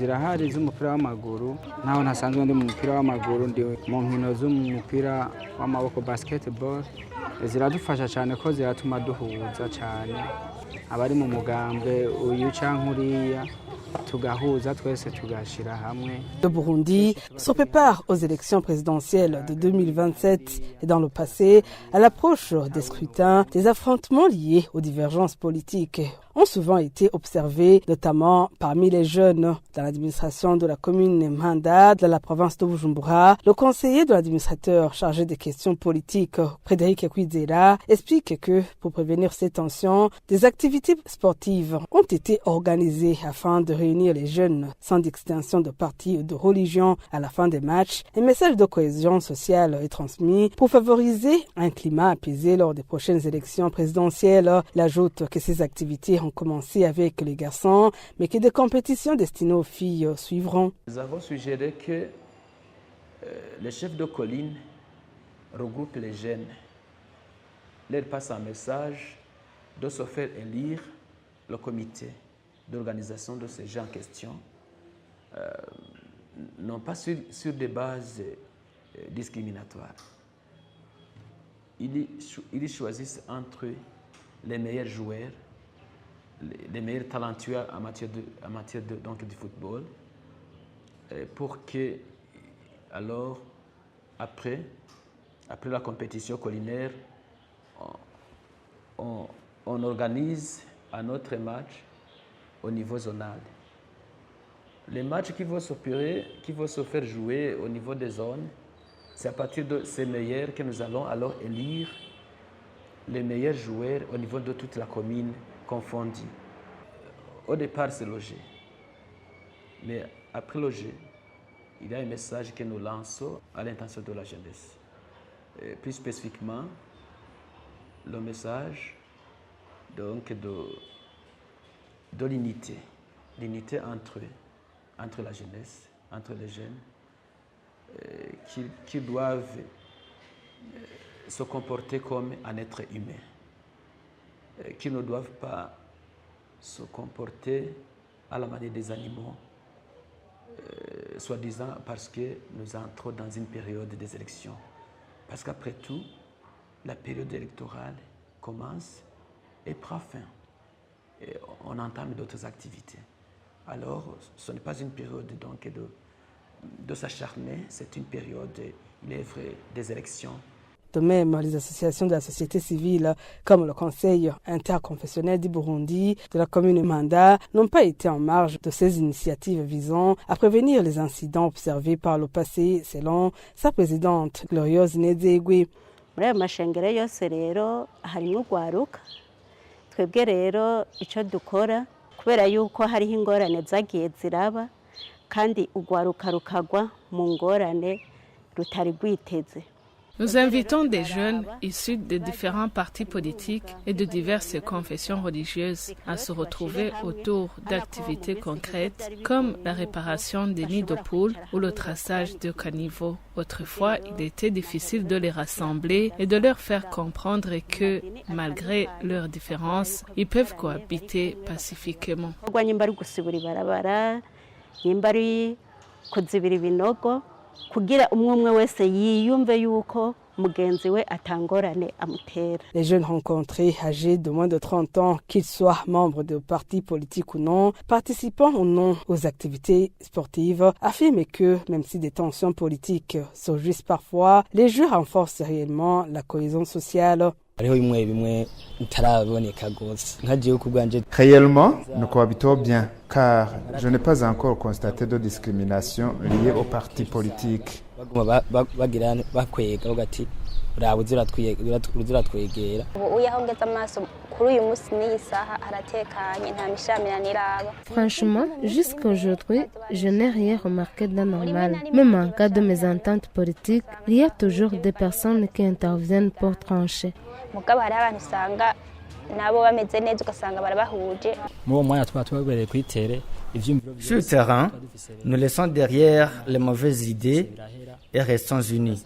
zirahari z'umupira w'amaguru naho ntasanzwe ndi mu mupira w'amaguru ndi mu nkino z'umupira w'amaboko basketball ziradufasha cyane ko ziratuma duhuza cyane abari mu mugambwe uyu canke uriya tugahuza twese tugashira hamwe. Le Burundi se prépare aux élections présidentielles de 2027 et dans le passé, à l'approche des scrutins, des affrontements liés aux divergences politiques ont souvent été observés, notamment parmi les jeunes. Dans l'administration de la commune Mpanda, de la province de Bujumbura, le conseiller de l'administrateur chargé des questions politiques, Frédéric Kwizera, explique que pour prévenir ces tensions, des activités sportives ont été organisées afin de réunir les jeunes sans distinction de parti ou de religion. À la fin des matchs, un message de cohésion sociale est transmis pour favoriser un climat apaisé lors des prochaines élections présidentielles. Il ajoute que ces activités ont commencé avec les garçons, mais que des compétitions destinées aux filles suivront. Nous avons suggéré que les chefs de colline regroupent les jeunes, leur passent un message de se faire élire le comité d'organisation de ces gens en question, non pas sur des bases discriminatoires. Ils choisissent entre les meilleurs joueurs, les meilleurs talentueux en matière donc du football, pour que, alors, après la compétition collinaire, on organise un autre match au niveau zonal. Les matchs qui vont se faire jouer au niveau des zones, c'est à partir de ces meilleurs que nous allons alors élire les meilleurs joueurs au niveau de toute la commune confondue. Au départ, c'est le jeu. Mais après le jeu, il y a un message que nous lançons à l'intention de la jeunesse. Et plus spécifiquement, le message donc de l'unité entre la jeunesse, entre les jeunes, qui doivent se comporter comme un être humain, qui ne doivent pas se comporter à la manière des animaux, soi-disant parce que nous entrons dans une période des élections. Parce qu'après tout, la période électorale commence et prend fin. Et on entame d'autres activités. Alors, ce n'est pas une période donc de s'acharner, c'est une période, il est vrai, des élections. De même, les associations de la société civile, comme le Conseil interconfessionnel du Burundi, de la commune Mpanda, n'ont pas été en marge de ces initiatives visant à prévenir les incidents observés par le passé, selon sa présidente Glorieuse Nezegwe. Muri ayo mashengero yose rero harimo urwaruka twebwe rero icyo dukora kubera yuko hariho ingorane zagiye ziraba kandi urwaruka rukagwa mu ngorane rutari rwiteze. Nous invitons des jeunes issus de différents partis politiques et de diverses confessions religieuses à se retrouver autour d'activités concrètes comme la réparation des nids de poules ou le traçage de caniveaux. Autrefois, il était difficile de les rassembler et de leur faire comprendre que, malgré leurs différences, ils peuvent cohabiter pacifiquement. Les jeunes rencontrés âgés de moins de 30 ans, qu'ils soient membres de partis politiques ou non, participant ou non aux activités sportives, affirment que même si des tensions politiques surgissent parfois, les jeux renforcent réellement la cohésion sociale. Réellement, nous cohabitons bien, car je n'ai pas encore constaté de discrimination liée aux partis politiques. Franchement, jusqu'à aujourd'hui, je n'ai rien remarqué d'anormal. Même en cas de mésentente politique, il y a toujours des personnes qui interviennent pour trancher. Sur le terrain, nous laissons derrière les mauvaises idées et restons unis.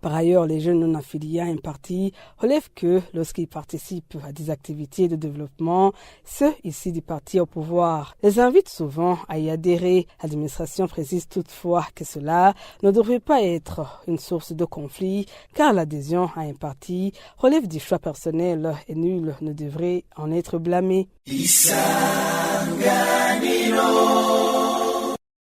Par ailleurs, les jeunes non affiliés à un parti relèvent que lorsqu'ils participent à des activités de développement, ceux ici du parti au pouvoir les invitent souvent à y adhérer. L'administration précise toutefois que cela ne devrait pas être une source de conflit, car l'adhésion à un parti relève du choix personnel et nul ne devrait en être blâmé. Isanganiro.